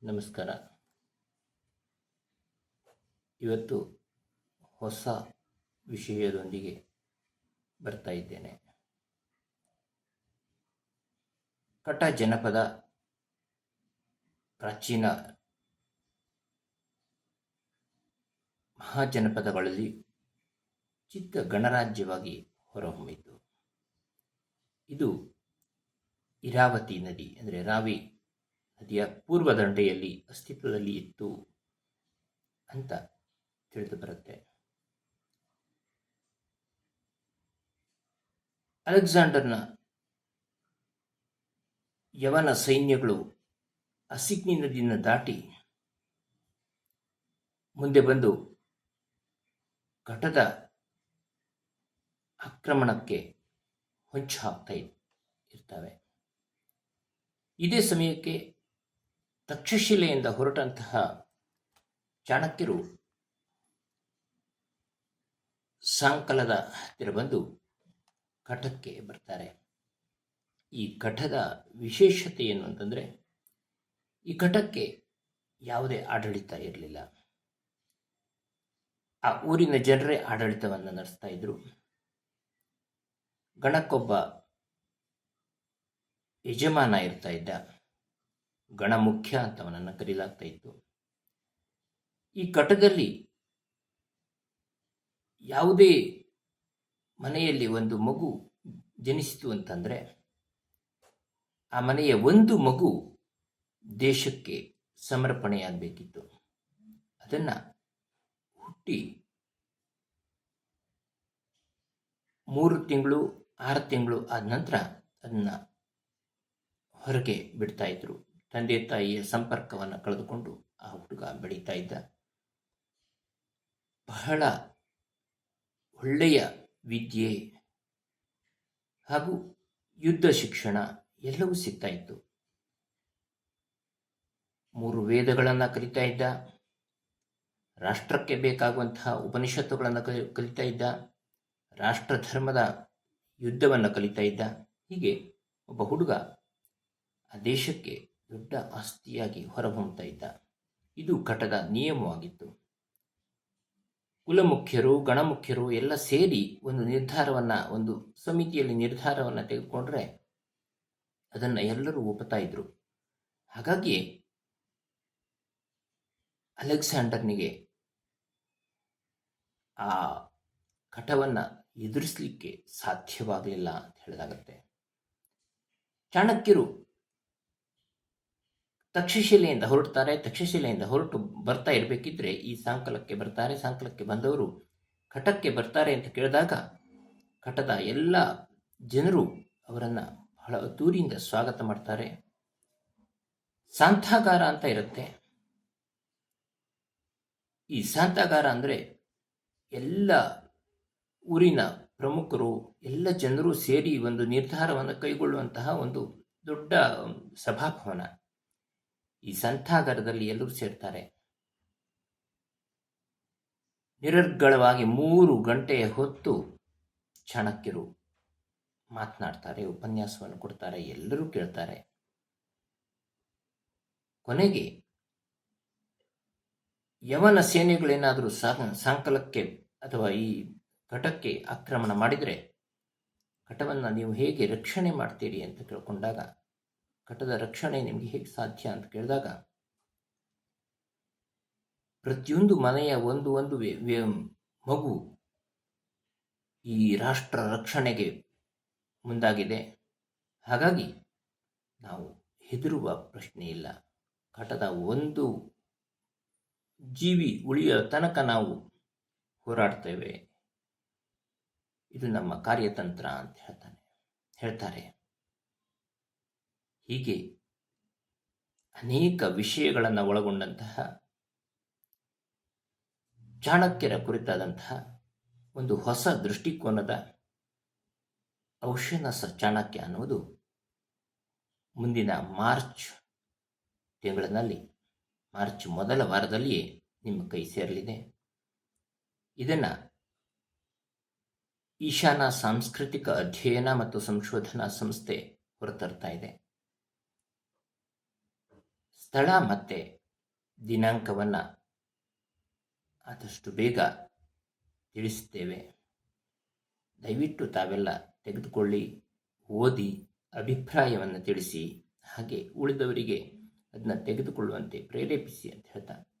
ನಮಸ್ಕಾರ. ಇವತ್ತು ಹೊಸ ವಿಷಯದೊಂದಿಗೆ ಬರ್ತಾ ಇದ್ದೇನೆ. ಕಟ ಜನಪದ ಪ್ರಾಚೀನ ಮಹಾಜನಪದಗಳಲ್ಲಿ ಚಿಕ್ಕ ಗಣರಾಜ್ಯವಾಗಿ ಹೊರಹೊಮ್ಮಿತು. ಇದು ಇರಾವತಿ ನದಿ ಅಂದರೆ ರಾವಿ ನದಿಯ ಪೂರ್ವ ದಂಡೆಯಲ್ಲಿ ಅಸ್ತಿತ್ವದಲ್ಲಿ ಇತ್ತು ಅಂತ ತಿಳಿದು ಬರುತ್ತೆ. ಅಲೆಕ್ಸಾಂಡರ್ನ ಯವನ ಸೈನ್ಯಗಳು ಅಸಿಗ್ನಿ ನದಿಯನ್ನು ದಾಟಿ ಮುಂದೆ ಬಂದು ಘಟದ ಆಕ್ರಮಣಕ್ಕೆ ಹೊಂಚು ಹಾಕ್ತಾ ಇರ್ತವೆ. ಇದೇ ಸಮಯಕ್ಕೆ ತಕ್ಷಶಿಲೆಯಿಂದ ಹೊರಟಂತಹ ಚಾಣಕ್ಯರು ಸಾಂಕಲದ ಹತ್ತಿರ ಬಂದು ಕಟಕ್ಕೆ ಬರ್ತಾರೆ. ಈ ಕಟದ ವಿಶೇಷತೆ ಏನು ಅಂತಂದರೆ, ಈ ಕಟಕ್ಕೆ ಯಾವುದೇ ಆಡಳಿತ ಇರಲಿಲ್ಲ. ಆ ಊರಿನ ಜನರೇ ಆಡಳಿತವನ್ನು ನಡೆಸ್ತಾ ಇದ್ರು. ಗಣಕ್ಕೊಬ್ಬ ಯಜಮಾನ ಇರ್ತಾ ಇದ್ದ, ಗಣ ಮುಖ್ಯ ಅಂತ ಅವನನ್ನು ಕರೆಯಲಾಗ್ತಾ ಇತ್ತು. ಈ ಕಟದಲ್ಲಿ ಯಾವುದೇ ಮನೆಯಲ್ಲಿ ಒಂದು ಮಗು ಜನಿಸಿತು ಅಂತಂದರೆ ಆ ಮನೆಯ ಒಂದು ಮಗು ದೇಶಕ್ಕೆ ಸಮರ್ಪಣೆಯಾಗಬೇಕಿತ್ತು. ಅದನ್ನು ಹುಟ್ಟಿ 3 ತಿಂಗಳು 6 ತಿಂಗಳು ಆದ ನಂತರ ಅದನ್ನು ಹೊರಗೆ ಬಿಡ್ತಾ ಇದ್ರು. ತಂದೆ ತಾಯಿಯ ಸಂಪರ್ಕವನ್ನು ಕಳೆದುಕೊಂಡು ಆ ಹುಡುಗ ಬೆಳೀತಾ ಇದ್ದ. ಬಹಳ ಒಳ್ಳೆಯ ವಿದ್ಯೆ ಹಾಗೂ ಯುದ್ಧ ಶಿಕ್ಷಣ ಎಲ್ಲವೂ ಸಿಗ್ತಾ ಇತ್ತು. 3 ವೇದಗಳನ್ನು ಕಲಿತಾ ಇದ್ದ, ರಾಷ್ಟ್ರಕ್ಕೆ ಬೇಕಾಗುವಂತಹ ಉಪನಿಷತ್ತುಗಳನ್ನು ಕಲಿತಾ ಇದ್ದ, ರಾಷ್ಟ್ರ ಧರ್ಮದ ಯುದ್ಧವನ್ನು ಕಲಿತಾ ಇದ್ದ. ಹೀಗೆ ಒಬ್ಬ ಹುಡುಗ ಆ ದೇಶಕ್ಕೆ ದೊಡ್ಡ ಆಸ್ತಿಯಾಗಿ ಹೊರಹೊಮ್ಮತಾ ಇದ್ದ. ಇದು ಕಟದ ನಿಯಮವಾಗಿತ್ತು. ಕುಲಮುಖ್ಯರು, ಗಣಮುಖ್ಯರು ಎಲ್ಲ ಸೇರಿ ಒಂದು ಸಮಿತಿಯಲ್ಲಿ ನಿರ್ಧಾರವನ್ನು ತೆಗೆದುಕೊಂಡ್ರೆ ಅದನ್ನು ಎಲ್ಲರೂ ಒಪ್ಪುತ್ತಾ ಇದ್ರು. ಹಾಗಾಗಿ ಅಲೆಕ್ಸಾಂಡರ್ನಿಗೆ ಆ ಕಟವನ್ನು ಎದುರಿಸಲಿಕ್ಕೆ ಸಾಧ್ಯವಾಗಲಿಲ್ಲ ಅಂತ ಹೇಳಲಾಗುತ್ತೆ. ಚಾಣಕ್ಯರು ತಕ್ಷಶಿಲೆಯಿಂದ ಹೊರಡ್ತಾರೆ. ತಕ್ಷಶಿಲೆಯಿಂದ ಹೊರಟು ಬರ್ತಾ ಇರಬೇಕಿದ್ರೆ ಈ ಸಾಂಕಲಕ್ಕೆ ಬರ್ತಾರೆ. ಸಾಂಕಲಕ್ಕೆ ಬಂದವರು ಕಟಕ್ಕೆ ಬರ್ತಾರೆ ಅಂತ ಕೇಳಿದಾಗ ಕಟದ ಎಲ್ಲ ಜನರು ಅವರನ್ನು ಬಹಳ ಅದ್ದೂರಿಯಿಂದ ಸ್ವಾಗತ ಮಾಡ್ತಾರೆ. ಸಾಂತಾಗಾರ ಅಂತ ಇರುತ್ತೆ. ಈ ಸಾಂತಾಗಾರ ಅಂದರೆ ಎಲ್ಲ ಊರಿನ ಪ್ರಮುಖರು, ಎಲ್ಲ ಜನರು ಸೇರಿ ಒಂದು ನಿರ್ಧಾರವನ್ನು ಕೈಗೊಳ್ಳುವಂತಹ ಒಂದು ದೊಡ್ಡ ಸಭಾಭವನ. ಈ ಸಂತಾಗಾರದಲ್ಲಿ ಎಲ್ಲರೂ ಸೇರ್ತಾರೆ. ನಿರರ್ಗಳವಾಗಿ 3 ಗಂಟೆಯ ಹೊತ್ತು ಚಾಣಕ್ಯರು ಮಾತನಾಡ್ತಾರೆ, ಉಪನ್ಯಾಸವನ್ನು ಕೊಡ್ತಾರೆ, ಎಲ್ಲರೂ ಕೇಳ್ತಾರೆ. ಕೊನೆಗೆ ಯವನ ಸೇನೆಗಳೇನಾದರೂ ಸಾಂಕಲಕ್ಕೆ ಅಥವಾ ಈ ಕಟಕ್ಕೆ ಆಕ್ರಮಣ ಮಾಡಿದರೆ ಕಟವನ್ನು ನೀವು ಹೇಗೆ ರಕ್ಷಣೆ ಮಾಡ್ತೀರಿ ಅಂತ ಕೇಳ್ಕೊಂಡಾಗ, ಕಟದ ರಕ್ಷಣೆ ನಿಮಗೆ ಹೇಗೆ ಸಾಧ್ಯ ಅಂತ ಕೇಳಿದಾಗ, ಪ್ರತಿಯೊಂದು ಮನೆಯ ಒಂದು ಮಗು ಈ ರಾಷ್ಟ್ರ ರಕ್ಷಣೆಗೆ ಮುಂದಾಗಿದೆ. ಹಾಗಾಗಿ ನಾವು ಹೆದರುವ ಪ್ರಶ್ನೆ ಇಲ್ಲ. ಕಟದ ಒಂದು ಜೀವಿ ಉಳಿಯ ತನಕ ನಾವು ಹೋರಾಡ್ತೇವೆ. ಇದು ನಮ್ಮ ಕಾರ್ಯತಂತ್ರ ಅಂತ ಹೇಳ್ತಾರೆ. ಹೀಗೆ ಅನೇಕ ವಿಷಯಗಳನ್ನು ಒಳಗೊಂಡಂತಹ ಚಾಣಕ್ಯರ ಕುರಿತಾದಂತಹ ಒಂದು ಹೊಸ ದೃಷ್ಟಿಕೋನದ ಔಷನಸ ಚಾಣಕ್ಯ ಅನ್ನುವುದು ಮುಂದಿನ ಮಾರ್ಚ್ ತಿಂಗಳಿನಲ್ಲಿ, ಮಾರ್ಚ್ ಮೊದಲ ವಾರದಲ್ಲಿಯೇ ನಿಮ್ಮ ಕೈ ಸೇರಲಿದೆ. ಇದನ್ನು ಈಶಾನ ಸಾಂಸ್ಕೃತಿಕ ಅಧ್ಯಯನ ಮತ್ತು ಸಂಶೋಧನಾ ಸಂಸ್ಥೆ ಹೊರತರ್ತಾ ಇದೆ. ಸ್ಥಳ ಮತ್ತು ದಿನಾಂಕವನ್ನು ಆದಷ್ಟು ಬೇಗ ತಿಳಿಸುತ್ತೇವೆ. ದಯವಿಟ್ಟು ತಾವೆಲ್ಲ ತೆಗೆದುಕೊಳ್ಳಿ, ಓದಿ, ಅಭಿಪ್ರಾಯವನ್ನು ತಿಳಿಸಿ, ಹಾಗೆ ಉಳಿದವರಿಗೆ ಅದನ್ನು ತೆಗೆದುಕೊಳ್ಳುವಂತೆ ಪ್ರೇರೇಪಿಸಿ ಅಂತ ಹೇಳ್ತಾ